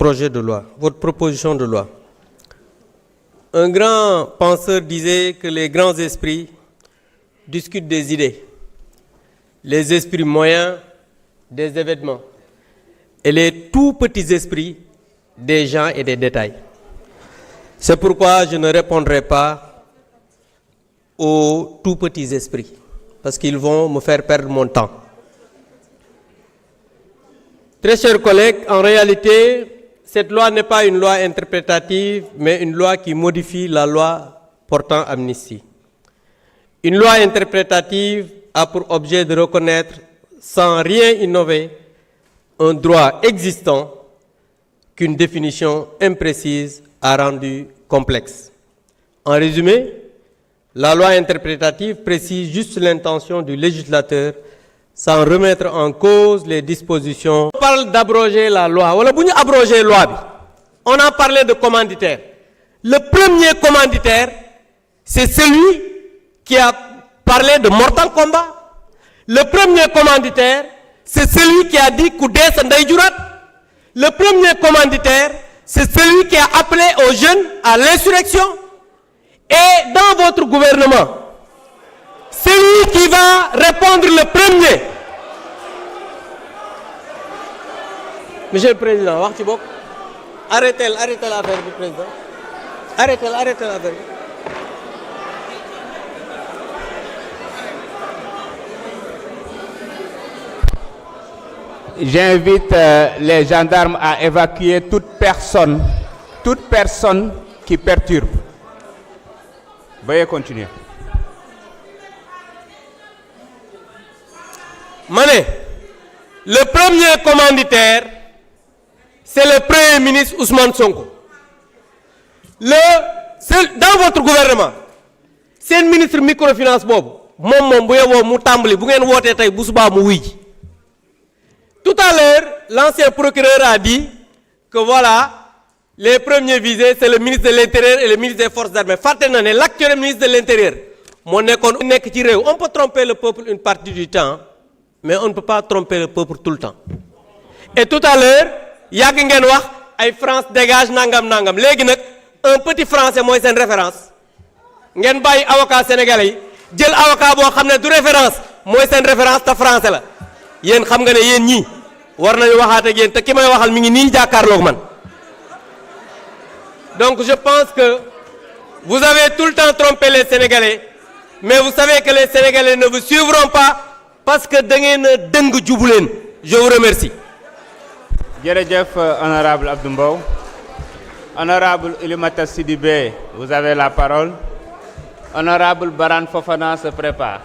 projet de loi, votre proposition de loi. Un grand penseur disait que les grands esprits discutent des idées, les esprits moyens des événements et les tout petits esprits des gens et des détails. C'est pourquoi je ne répondrai pas aux tout petits esprits, parce qu'ils vont me faire perdre mon temps. Très chers collègues, en réalité, cette loi n'est pas une loi interprétative, mais une loi qui modifie la loi portant amnistie. Une loi interprétative a pour objet de reconnaître, sans rien innover, un droit existant qu'une définition imprécise a rendu complexe. En résumé, la loi interprétative précise juste l'intention du législateur sans remettre en cause les dispositions. On parle d'abroger la loi. Voilà, si on abroger la loi, on a parlé de commanditaire. Le premier commanditaire, c'est celui qui a parlé de Mortal Kombat. Le premier commanditaire, c'est celui qui a dit Koudé Sandaïdjurat. Le premier commanditaire, c'est celui qui a appelé aux jeunes à l'insurrection. Et dans votre gouvernement, celui qui va répondre le premier. Monsieur le Président, arrêtez l'affaire du Président. Arrêtez l'affaire. J'invite les gendarmes à évacuer toute personne qui perturbe. Veuillez continuer. Mané, le premier commanditaire, c'est le Premier ministre Ousmane Sonko. Dans votre gouvernement, c'est le ministre microfinance Bob. Tout à l'heure, l'ancien procureur a dit que voilà, les premiers visés, c'est le ministre de l'Intérieur et le ministre des Forces armées. L'actuel ministre de l'Intérieur. On peut tromper le peuple une partie du temps, mais on ne peut pas tromper le peuple tout le temps. Et tout à l'heure, France dégage nangam. Un petit français, moi, c'est une référence. Ngen bay avocat sénégalais, jël avocat bo xamné du référence, moy sen référence ta français la. Yeen xam nga né yeen ñi war nañu waxat ak yeen té ki may waxal mi ngi ni jakarlok man. Donc je pense que vous avez tout le temps trompé les Sénégalais, mais vous savez que les Sénégalais ne vous suivront pas parce que da ngeen deung djubu len. Je vous remercie. Djerejeuf honorable Abdou Mbow. Honorable Oulimata Sidibé, vous avez la parole. Honorable Baran Fofana se prépare.